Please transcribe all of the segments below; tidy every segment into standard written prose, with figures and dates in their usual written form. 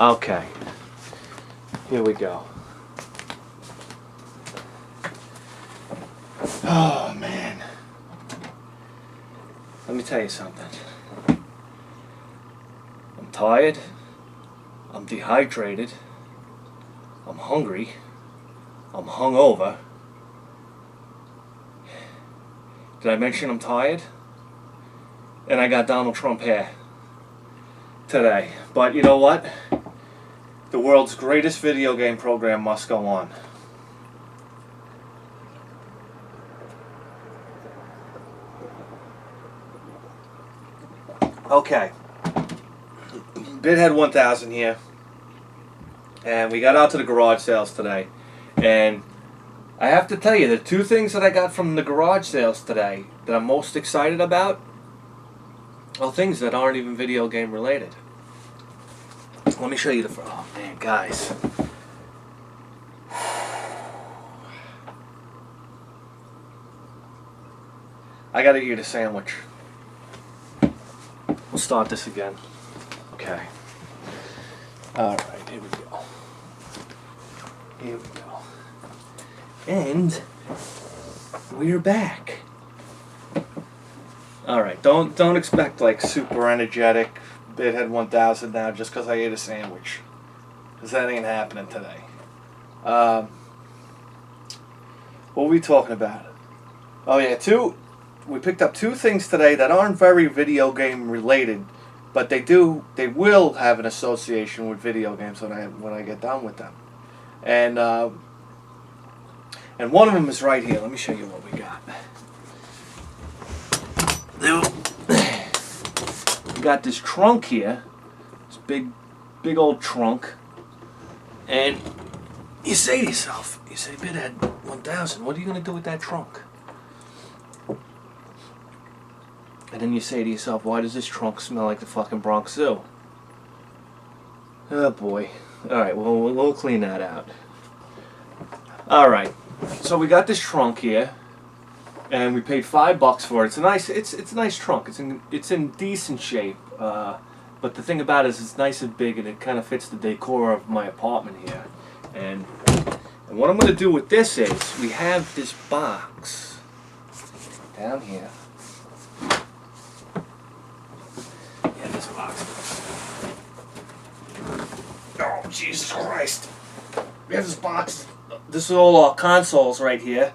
Okay, here we go. Oh man, let me tell you something. I'm tired, I'm dehydrated, I'm hungry, I'm hungover. Did I mention I'm tired? And I got Donald Trump hair today. But you know what? The world's greatest video game program must go on. Okay. Bidhead 1000 here. And we got out to the garage sales today. And I have to tell you, the two things that I got from the garage sales today that I'm most excited about are things that aren't even video game related. Let me show you the... Oh man, guys. I gotta eat a sandwich. We'll start this again. Okay. Alright, here we go. Here we go. And we're back. Alright, don't expect like super energetic Bidhead 1000 now just because I ate a sandwich. Because that ain't happening today. What were we talking about? Oh yeah, we picked up two things today that aren't very video game related, but they will have an association with video games when I get done with them. And one of them is right here. Let me show you what we got. We got this trunk here, this big old trunk, and you say to yourself, Bidhead 1000, what are you going to do with that trunk? And then you say to yourself, why does this trunk smell like the fucking Bronx Zoo? Oh boy. Alright, well, we'll clean that out. Alright, so we got this trunk here, and we paid $5 for it. It's a nice trunk. It's in decent shape. But the thing about it is it's nice and big, and it kind of fits the decor of my apartment here. And what I'm going to do with this is we have this box down here. Yeah, this box. Oh, Jesus Christ! We have this box. This is all our consoles right here.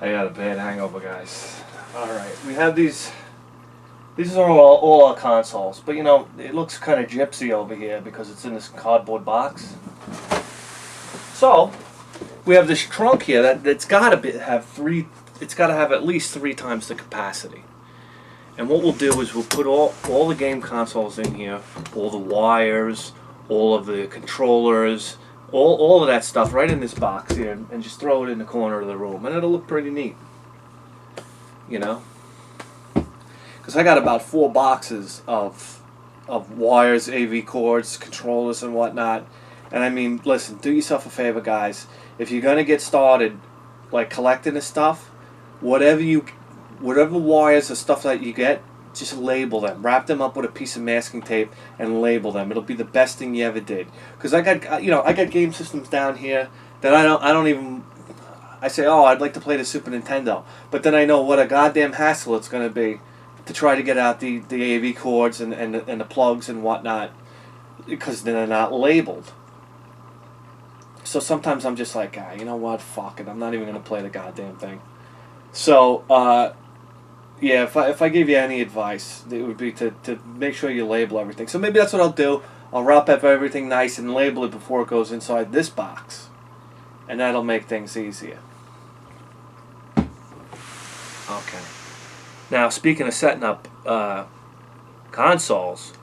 I got a bad hangover, guys. Alright, we have these. These are all our consoles, but you know, it looks kind of gypsy over here because it's in this cardboard box. So, we have this trunk here that's got to have at least 3 times the capacity. And what we'll do is we'll put all the game consoles in here, all the wires, all of the controllers, all of that stuff right in this box here, and just throw it in the corner of the room, and it'll look pretty neat. You know? Because I got about 4 boxes of wires, AV cords, controllers, and whatnot. And I mean, listen, do yourself a favor, guys. If you're gonna get started, like collecting this stuff, whatever wires or stuff that you get, just label them. Wrap them up with a piece of masking tape and label them. It'll be the best thing you ever did. Because I got game systems down here that I say, oh, I'd like to play the Super Nintendo, but then I know what a goddamn hassle it's going to be to try to get out the AV cords and the plugs and whatnot because they're not labeled. So sometimes I'm just like, you know what, fuck it, I'm not even going to play the goddamn thing. So, yeah, if I give you any advice, it would be to make sure you label everything. So maybe that's what I'll do. I'll wrap up everything nice and label it before it goes inside this box. And that'll make things easier. Okay. Now, speaking of setting up consoles,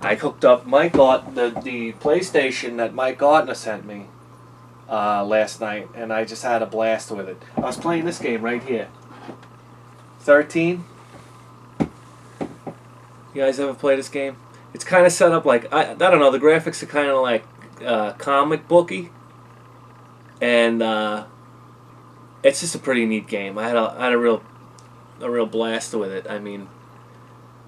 I hooked up the PlayStation that Mike Gardner sent me last night, and I just had a blast with it. I was playing this game right here. 13. You guys ever play this game? It's kind of set up like, I don't know, the graphics are kind of like comic booky, and it's just a pretty neat game. I had a real blast with it. I mean,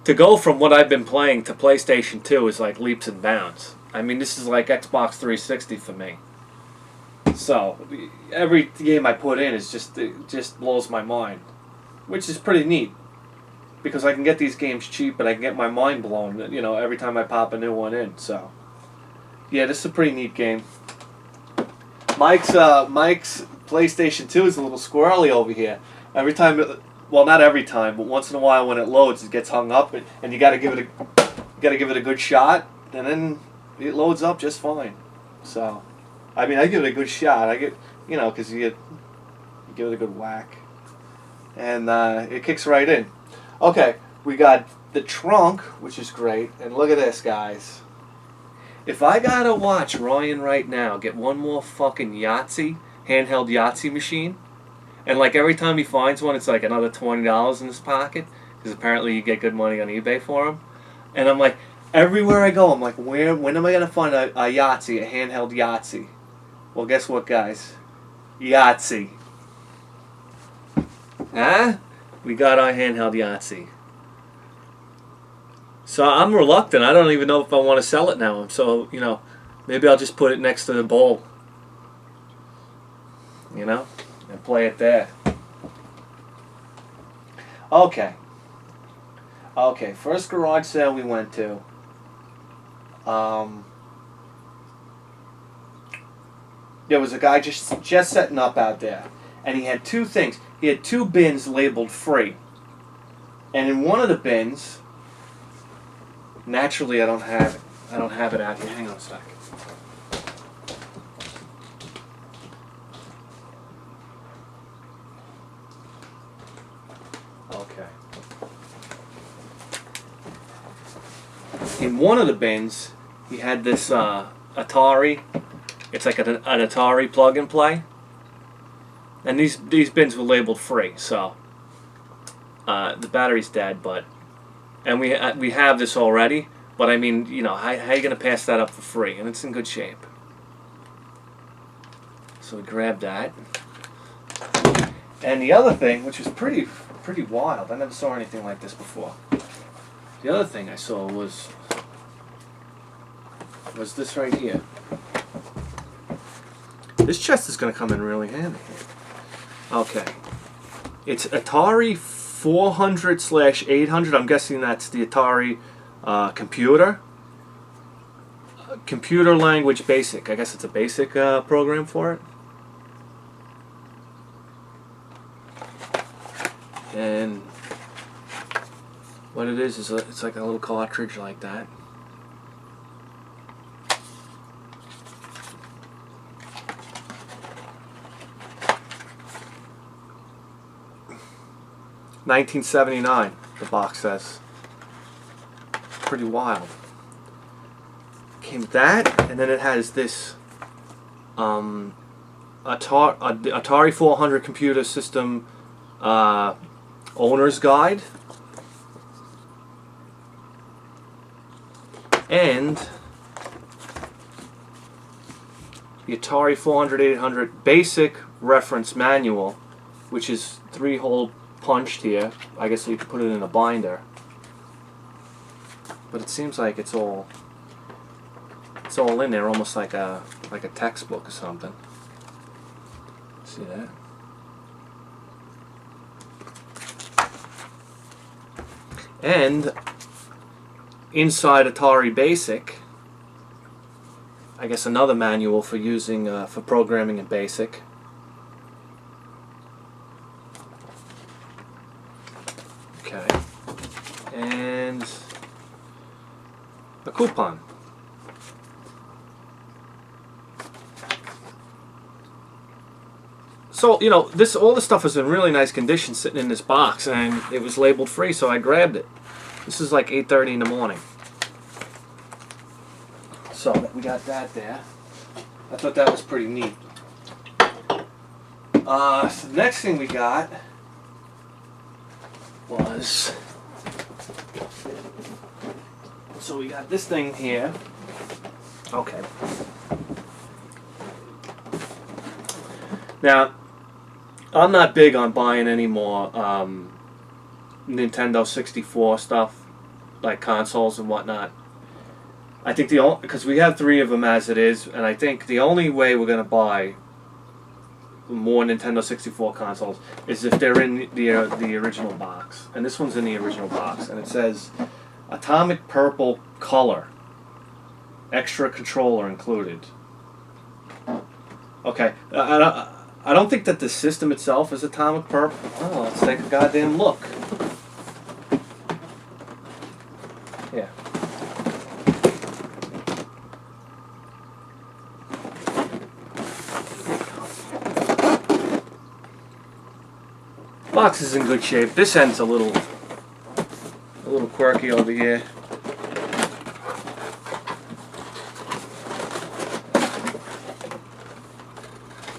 to go from what I've been playing to PlayStation 2 is like leaps and bounds. I mean, this is like Xbox 360 for me. So every game I put in is it just blows my mind, which is pretty neat because I can get these games cheap, but I can get my mind blown. You know, every time I pop a new one in. So yeah, this is a pretty neat game. Mike's PlayStation 2 is a little squirrely over here. Every time, well, not every time, but once in a while when it loads, it gets hung up, and you got to give it a good shot, and then it loads up just fine. So, I mean, I give it a good shot. I get, you know, because you give it a good whack, and it kicks right in. Okay, we got the trunk, which is great, and look at this, guys. If I gotta watch Ryan right now get one more fucking handheld Yahtzee machine, and like every time he finds one, it's like another $20 in his pocket, because apparently you get good money on eBay for them, and I'm like, everywhere I go, I'm like, when am I gonna find a Yahtzee, a handheld Yahtzee? Well, guess what, guys? Yahtzee. Huh? We got our handheld Yahtzee. So I'm reluctant. I don't even know if I want to sell it now. So, you know, maybe I'll just put it next to the bowl. You know? And play it there. Okay. Okay, first garage sale we went to. There was a guy just setting up out there. And he had two things. He had two bins labeled free. And in one of the bins... Naturally, I don't have it. I don't have it out here. Hang on a sec. Okay. In one of the bins, he had this Atari. It's like an Atari plug and play. And these bins were labeled free, so the battery's dead, but. And we have this already, but I mean, you know, how are you going to pass that up for free? And it's in good shape. So we grabbed that. And the other thing, which was pretty wild, I never saw anything like this before. The other thing I saw was this right here. This chest is going to come in really handy. Okay. It's Atari 400/800. I'm guessing that's the Atari computer. Computer language basic. I guess it's a basic program for it. And what it is it's like a little cartridge like that. $1979, the box says. Pretty wild. Came with that, and then it has this Atari 400 computer system owner's guide, and the Atari 400/800 basic reference manual, which is 3-hole punched here. I guess you could put it in a binder, but it seems like it's all in there, almost like a textbook or something. See that? And inside Atari Basic, I guess another manual for using for programming in Basic. Okay, and a coupon. So, you know, all this stuff is in really nice condition sitting in this box, and it was labeled free, so I grabbed it. This is like 8:30 in the morning. So we got that there. I thought that was pretty neat. So the next thing we got was, so we got this thing here. Okay. Now, I'm not big on buying any more Nintendo 64 stuff, like consoles and whatnot. I think because we have 3 of them as it is, and I think the only way we're gonna buy more Nintendo 64 consoles is if they're in the original box. And this one's in the original box, and it says Atomic Purple Color, extra controller included. Okay, I don't think that the system itself is Atomic Purple. Oh, let's take a goddamn look. Yeah. Box is in good shape. This end's a little quirky over here.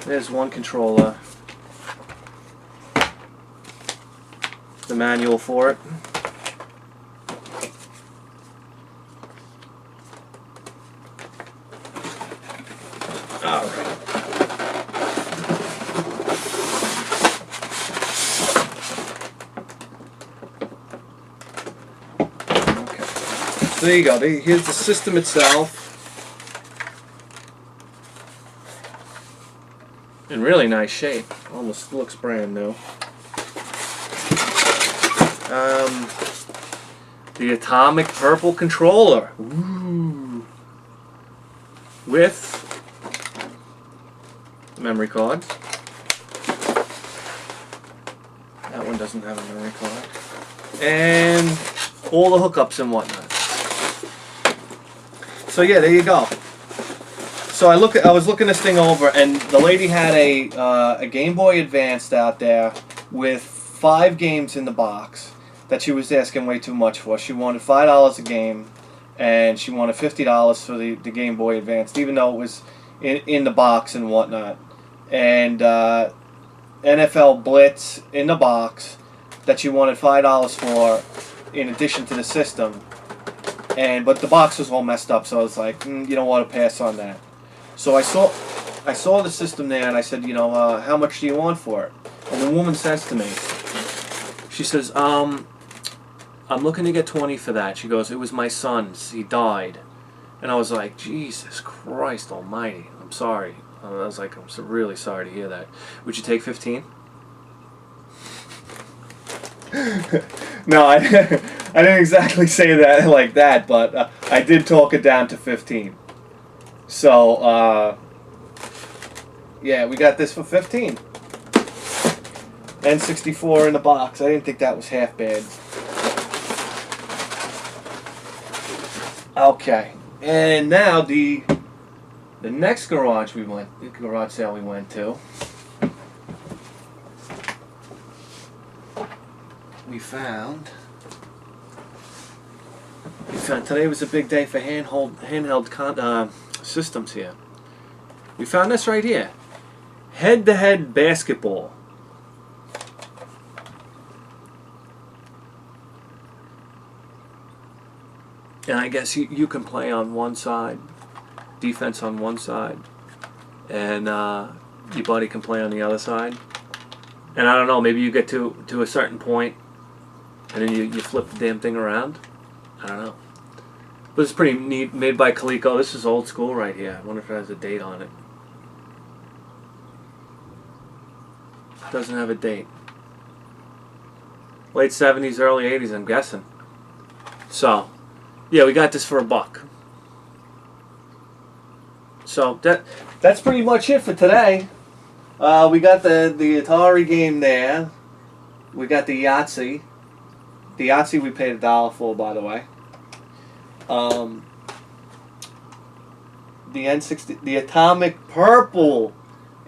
There's one controller. The manual for it. Alright. Okay. So there you go. Here's the system itself. In really nice shape. Almost looks brand new. The Atomic Purple controller. Ooh. With memory card. That one doesn't have a memory card. And all the hookups and whatnot. So yeah, there you go. So I was looking this thing over, and the lady had a Game Boy Advanced out there with 5 games in the box that she was asking way too much for. She wanted $5 a game, and she wanted $50 for the Game Boy Advanced, even though it was in the box and whatnot. And NFL Blitz in the box that she wanted $5 for, in addition to the system. But the box was all messed up, so I was like, you don't want to pass on that. So I saw the system there, and I said, how much do you want for it? And the woman says to me, she says, I'm looking to get 20 for that. She goes, it was my son's. He died. And I was like, Jesus Christ almighty. I'm sorry. I was like, I'm so really sorry to hear that. Would you take 15? No, I didn't exactly say that like that, but I did talk it down to 15. So, yeah, we got this for 15. And 64 in the box. I didn't think that was half bad. Okay, and now the next garage sale we went to, we found today was a big day for handheld systems here. We found this right here, head-to-head basketball. And I guess you can play on one side, defense on one side, and your buddy can play on the other side. And I don't know, maybe you get to a certain point, and then you flip the damn thing around. I don't know. But it's pretty neat, made by Coleco. This is old school right here. I wonder if it has a date on it. Doesn't have a date. Late 70s, early 80s, I'm guessing. So, yeah, we got this for $1. So that's pretty much it for today. We got the Atari game there. We got the Yahtzee. The Yahtzee we paid $1 for, by the way. The Atomic Purple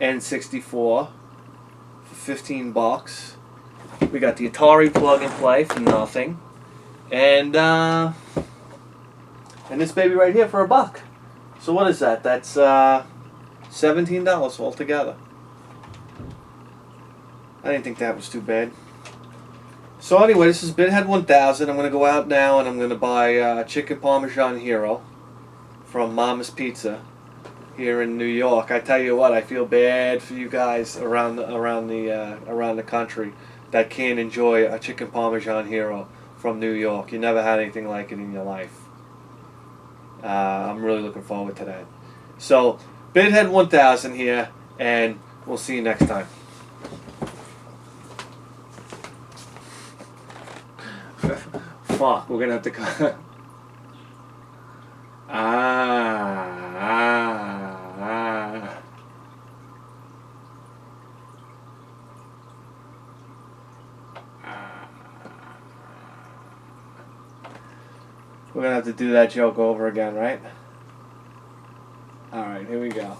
N64 for $15. We got the Atari plug and play for nothing, and this baby right here for $1. So what is that? That's $17 altogether. I didn't think that was too bad. So anyway, this is Binhead 1000. I'm going to go out now and I'm going to buy Chicken Parmesan Hero from Mama's Pizza. here in New York. I tell you what, I feel bad for you guys around the country that can't enjoy a chicken parmesan hero from New York. You never had anything like it in your life. I'm really looking forward to that. So, Bidhead 1000 here, and we'll see you next time. Fuck, we're gonna have to cut. We're gonna have to do that joke over again, right? Alright, here we go.